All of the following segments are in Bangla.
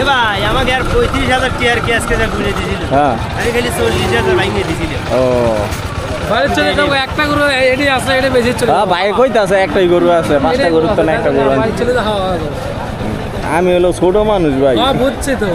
এ ভাই আমাকে আর 35,000 টিয়ার ক্যাশ কেসে ঘুরে দিয়েছিল। হ্যাঁ আমি খালি 40,000 ভাঙিয়ে দিয়েছিল। ও বাড়ি চলে যাবো একটা গরু এডি আছে এটা বেশি চলে হ্যাঁ ভাই কইতাছে একটাই গরু আছে 5টা গরু তো না একটা গরু আছে। বাড়ি চলে যাও আমি হলো ছোট মানুষ ভাই হ্যাঁ বুঝছি তো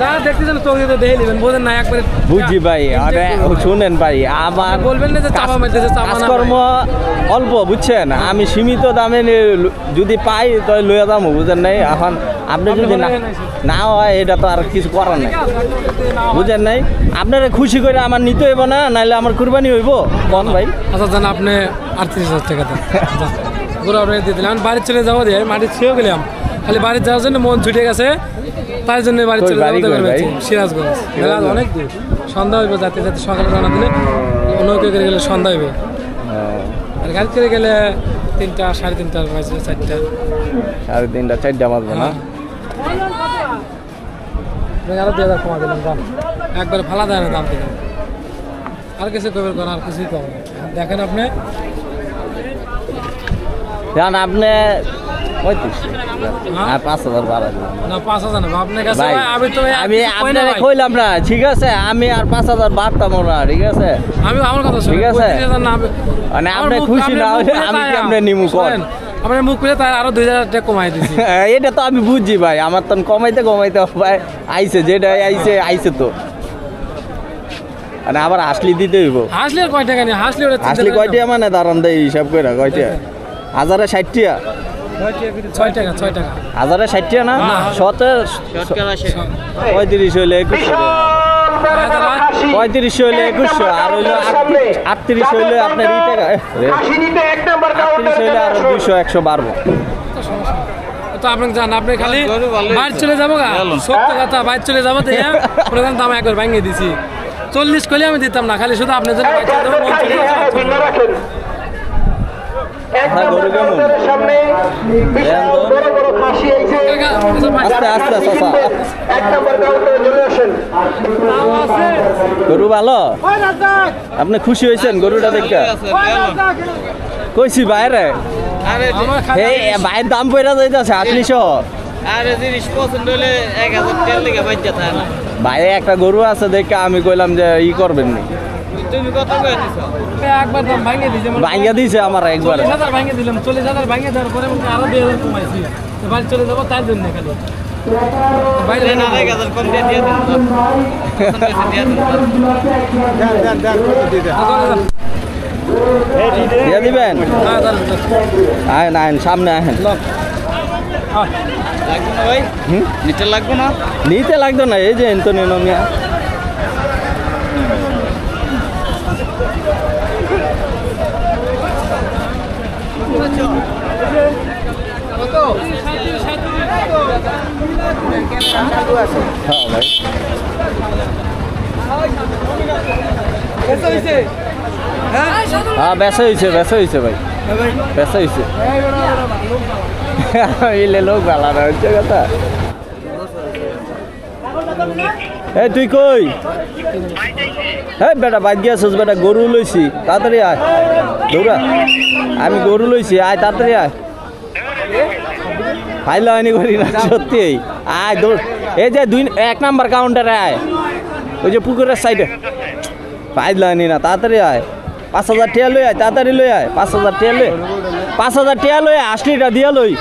যা দেখতেছেন তোকে তো দেখে নেবেন বোঝেন না একবারে বুঝছি ভাই আরে শুনেন ভাই আমার বলবেন না যে চাপা মারতেছে চাপা না কাজকর্ম অল্প বুঝছেন আমি সীমিত দামে যদি পাই তাহলে লইয়া দাম বুঝেন নাই এখন আপনি যদি না হয় এটা তো আর কিছু করার নাই বুঝেন নাই আপনারা খুশি করে আমার নিতে হইব না নাহলে আমার কুরবানি হইব কোন ভাই আচ্ছা জান আপনি 38,000 টাকা দেন গরু আপনি দিয়ে দিলেন বাড়ি চলে যাবো দিয়ে মাটি ছেড়ে গেলাম খালি বাড়ি যাওয়ার জন্য মন ছুটে গেছে তাই জন্য বাড়ি চলে যাবো সিরাজগঞ্জ মেলাজ অনেক দূর সন্ধ্যা হইব যাতে যাতে সকালে রান্না দিলে নৌকে করে গেলে সন্ধ্যা হইব আর গাড়ি করে গেলে 3টা 3:30 বাজে 4টা 3:30 4টা বাজবে না আরো 2,000 কমা দিলাম দাম একবারে ফালা দেয় না দাম দিলাম আর কিছু কবের করেন আর কিছুই কম দেখেন আপনি জান আপনি 35 আর 5,000 বাড়া না 5,000 না আপনার কাছে আমি তো আমি আপনারে কইলাম না ঠিক আছে আমি আর 5,000 বাড়তাম না ঠিক আছে আমি আমার কথা শুনুন ঠিক আছে মানে আপনি খুশি না হলে আমি কেমনে নিমু কোন আপনার মুখ পেলে তাই আরো 2,000 টাকা কমাই দিছি এটা তো আমি বুঝছি ভাই আমার তো কমাইতে ভাই আইছে যেটা আইছে তো মানে আবার হাসলি দিতে হইব হাসলি আর কয় টাকা নি হাসলি কয়টা মানে দাঁড়ান দেয় হিসাব করে কয়টা 1060 টাকা 6 টাকা 1060 টাকা না 35 হইলে 21 35 হইলে 21 আর হইলো 38 হইলে আপনার এই টাকা 38 হইলে আর 200 100 বাড়বো তো আপনি জান আপনি খালি বাইরে চলে যাবো গা সত্য কথা বাইরে চলে যাবো তো প্রোগ্রাম দাম একবার ভাঙিয়ে দিছি 40 কইলে আমি দিতাম না খালি শুধু আপনার জন্য গরু কেমন আস্তে আস্তে গরু ভালো আপনি খুশি হয়েছেন গরুটা দেখে কইছি বাইরে ভাইয়ের দাম পয়রা যাইতেছে 800 আরে জিনিস পছন্দ হলে 1,000 টাকা লেগে বাচ্চা থাকে না ভাই একটা গরু আছে দেখে আমি কইলাম যে ই করবেন নি তুমি কত কই দিছো একবার দাম ভাঙিয়ে দিছে ভাঙিয়ে দিছে আমার একবার 40,000 ভাঙিয়ে দিলাম 40,000 ভাঙিয়ে দেওয়ার পরে আরো 2,000 কমাইছি তো বাড়ি চলে যাবো তার জন্য খালি বাইরে না 1,000 কম দিয়ে দেন তো দিয়ে দিবেন আয় সামনে আহেন লাগবে না ভাই নিতে লাগবে না নিতে লাগতো না এই যে এন্তনিও মিয়া হ্যাঁ ভাই হ্যাঁ বেসা হয়েছে ভাই বেসা হয়েছে এলে লোক ভালো না হচ্ছে কথা এই তুই কই হ্যাঁ বেটা বাদ গিয়েছিস বেটা গরু লইছি তাড়াতাড়ি আয় দৌড়া আমি গরু লইছি আয় তাড়াতাড়ি আয় ফাইল হয়নি করি না সত্যি আয় দৌড় এই যে 1 নাম্বার কাউন্টারে আয় ওই যে পুকুরের সাইডে ফাইল হয়নি না তাড়াতাড়ি আয় 5,000 টাকা লই আয় তাড়াতাড়ি লই আয় 5,000 টাকা লই 5,000 টাকা লই 80টা দিয়া লই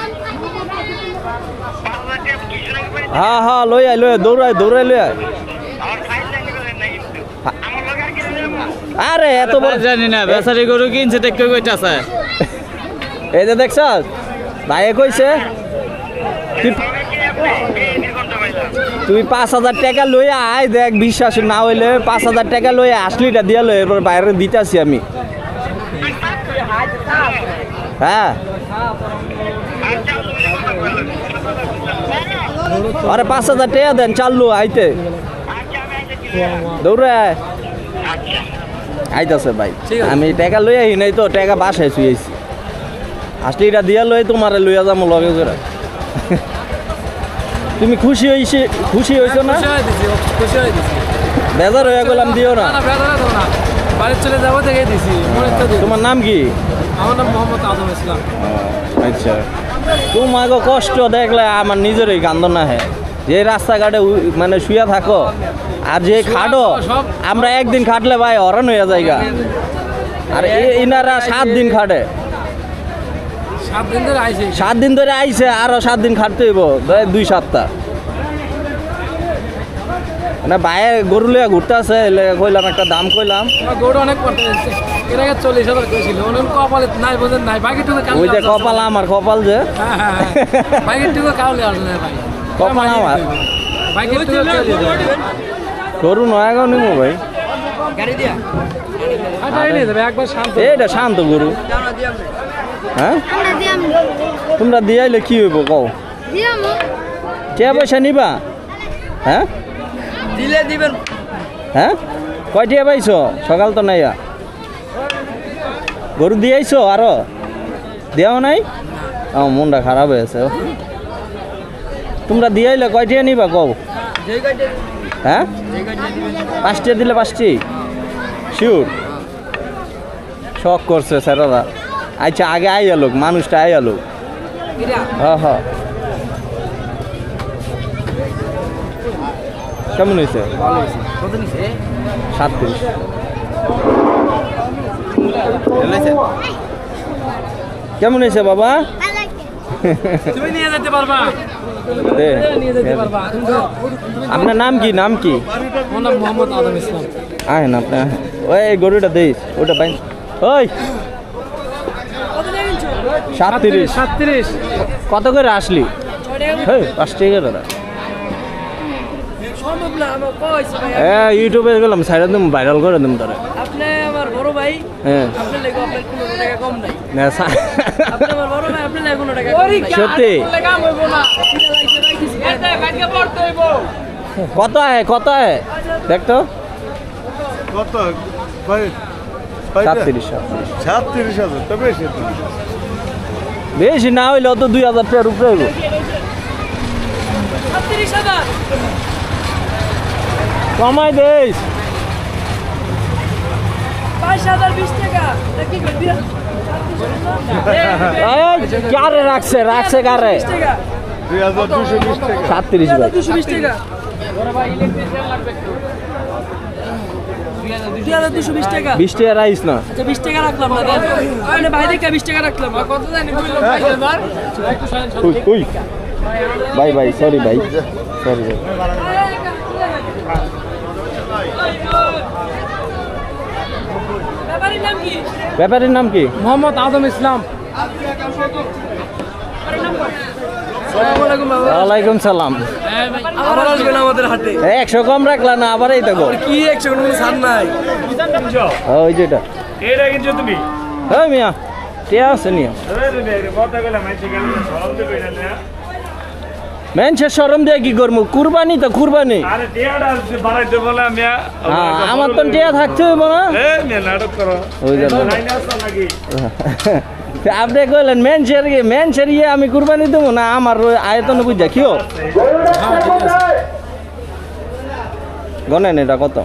হ্যাঁ লই আয় দৌড়াই লই আয় আরে এত বড় জানি না বেচারি গরু কিনছে দেখতে কইতাছে এই যে দেখছস ভাই কইছে তুই 5,000 টাকা লই আয় দেখ বিশ্বাস না হইলে 5,000 টাকা লই 80টা দিয়া লই এরপর বাইরে দিতাছি আমি হ্যাঁ আরে 5,000 টাকা দেন চালু আইতে দৌড়ে আইতাছে ভাই আমি টাকা লই আই নাই তো টাকা বাসায় শুয়েছি 80টা দিয়া লই তোমারে লইয়া যাবো লগে করে তুমি খুশি হইছো না খুশি হয়ে দিছি বেজার হয়ে গেলাম দিও না বাড়ি চলে যাবো দেখে দিছি তোমার নাম কি আমার নাম মোহাম্মদ আজম ইসলাম আচ্ছা তোমাকে কষ্ট দেখলে আমার নিজেরই কান্দ না হয় যে রাস্তাঘাটে মানে শুয়ে থাকো আর যে খাটো আমরা একদিন খাটলে ভাই হরান হয়ে যায়গা আর ইনারা 7 দিন খাটে 7 দিন ধরে আইছে আরো 7 দিন খাটতে হইব 2 সপ্তাহ মানে বাইরে গরু লিয়া ঘুরতে আছে কইলাম একটা দাম কইলাম গরু অনেক পড়তে যাচ্ছে এর আগে 40,000 কইছিল অনেক কপালে নাই বোঝেন নাই বাকিটুকু ওই যে কপাল আমার কপাল যে বাকিটুকু কাউলে আসে না ভাই কপাল আমার বাকিটুকু গরু নয় গাও নিমো ভাই গাড়ি দিয়া আটাই নিয়ে যাবে একবার শান্ত এইটা শান্ত গরু হ্যাঁ তোমরা দিয়াইলে কি হইব কও কে পয়সা নিবা হ্যাঁ দিলে দিবেন হ্যাঁ কয়টিয়া পাইছো সকাল তো নাই গরু দিয়াইছো আরো দেওয়া নাই মনটা খারাপ হয়েছে তোমরা দিয়াইলে কয়টিয়া নিবা কও হ্যাঁ 5টা দিলে 5টি শিওর শখ করছে স্যারেরা আচ্ছা আগে আইয়া লোক মানুষটা আইয়া লোক হ্যাঁ হ্যাঁ কেমন হয়েছে 37 কেমন হয়েছে বাবা তুমি নিয়ে যেতে পারবা আপনার নাম কি নাম কি মোহাম্মদ আদম ইসলাম আয় না আপনি ওই গরুটা দিস ওটা পাই ওই 37 কত করে আসলি হ্যাঁ 5 টাকা দাদা ইউটিউবে গেলাম সাইড দিম ভাইরাল করে দিম তোরে আপনি আমার বড় ভাই হ্যাঁ আপনি লাগো আপনার কোনো টাকা কম নাই না আপনি আমার বড় ভাই আপনি লাগো কোনো টাকা কম নাই সত্যি কাম হইব না এটা লাগছে রাখিস এটা কাটকে পড়তে হইব কত আয় দেখ তো কত ভাই 37,000 তো বেশি বেশি না হইলেও তো 2,000 টাকার উপরে হইব 37,000 কমাই দেস 5,020 টাকা কি করবি কারে রাখছে কারে 2,220 টাকা 37 ভাই 220 টাকা বড় ভাই ইলেকট্রিশিয়ান লাগবে 2,220 টাকা 20 টাকা রাইস না আচ্ছা 20 টাকা রাখলাম না দেন আপনি ভাই দেখে 20 টাকা রাখলাম কত জানি বললো ভাই আমার ওই ভাই সরি ভাই সরি ব্যাপারীর নাম কি মোহাম্মদ আদম ইসলাম ওয়ালাইকুম সালাম আবার আসবেন আমাদের হাটে 100 কম রাখলা না আবার এই দেখো কি 100 কোনো ছাড় নাই ওই যেটা এটা কিনছো তুমি ওই মিয়া টিয়া আছে নিয়া কথা বলে মাইছে গেল সরম দে কইরা না মেনছে শরম দিয়ে কি করবো কুরবানি তো কুরবানি আরে টিয়াটা বাড়াইতে বলে আমি আমার তো টিয়া থাকতে হইব না এই মে নাটক করো ওই জন্য লাইন আসা লাগি আপনি কইলেন মেনছের ইয়ে আমি কুরবানি দেবো না আমার আয়তন বুঝা কিও গনেন এটা কত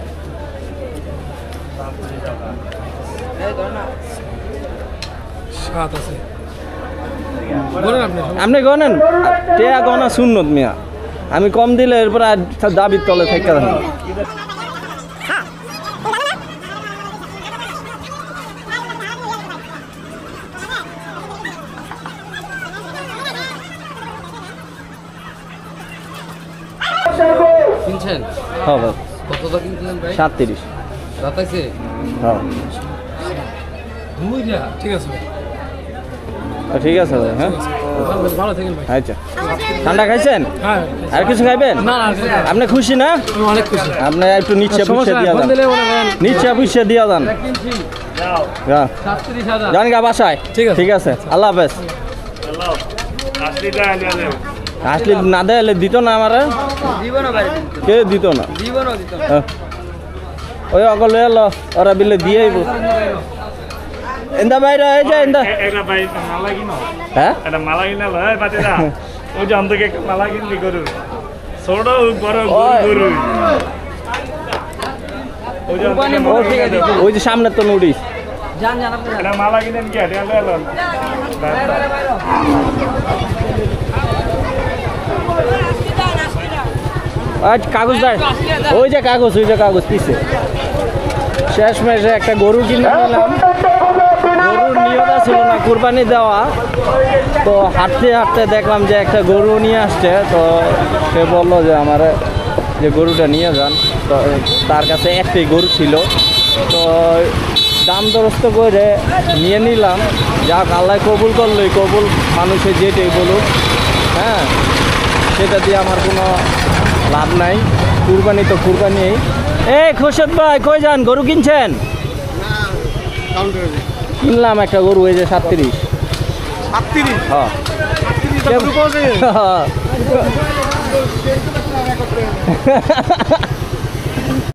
আপনি গনেন টিয়া গনা সুন্নত মিয়া আমি কম দিলে এরপর দাবির তলে থেকে কিনছেন হবে কতটা কিনছিলেন ভাই 37 রাতাইছে হ্যাঁ দুইটা ঠিক আছে ঠিক আছে ভাই হ্যাঁ ভালো থাকেন ভাই আচ্ছা ঠান্ডা খাইছেন হ্যাঁ আর কিছু খাইবেন না আপনি খুশি না আমি অনেক খুশি আপনি একটু নিচে পুষে দিয়া ফোন দেন দিলে মনে করেন নিচে পুষে দিয়া দেন যাও 37,000 জান গা বাসায় ঠিক আছে আল্লাহ হাফেজ আসলিটা আলিয়া দেও আসলে না দেলে দিত না আমার দিব না ভাই কে দিত না দিব না দিত ওই অকল এলো ওরা বিলে দিয়ে আইব এন্দা বাইরে এই যে এন্দা এটা ভাই মালা কিনো হ্যাঁ এটা মালা কিনা লয় বাতিদা ওই যে অন্তকে একটা মালা কিনলি গরু ছোট বড় গরু ওই যে সামনে তো নুডিস যান যান আপনি এটা মালা কিনেন কি এটা এলেন আজ কাগজ দেয় ওই যে কাগজ পিছে শেষ মেশে একটা গরু কিনে নিলাম গরুর নিয়ত ছিল না কুরবানি দেওয়া তো হাঁটতে দেখলাম যে একটা গরু নিয়ে আসছে তো সে বললো যে আমার যে গরুটা নিয়ে যান তো তার কাছে একটাই গরু ছিল তো দাম দরস্ত করে নিয়ে নিলাম যাক আল্লাহ কবুল করলোই কবুল মানুষের যেটাই বলুক হ্যাঁ সেটা দিয়ে আমার কোনো লাভ নাই কুরবানি তো কুরবানি এই খোরশেদ ভাই কই যান গরু কিনছেন কিনলাম একটা গরু এই যে 37 হ্যাঁ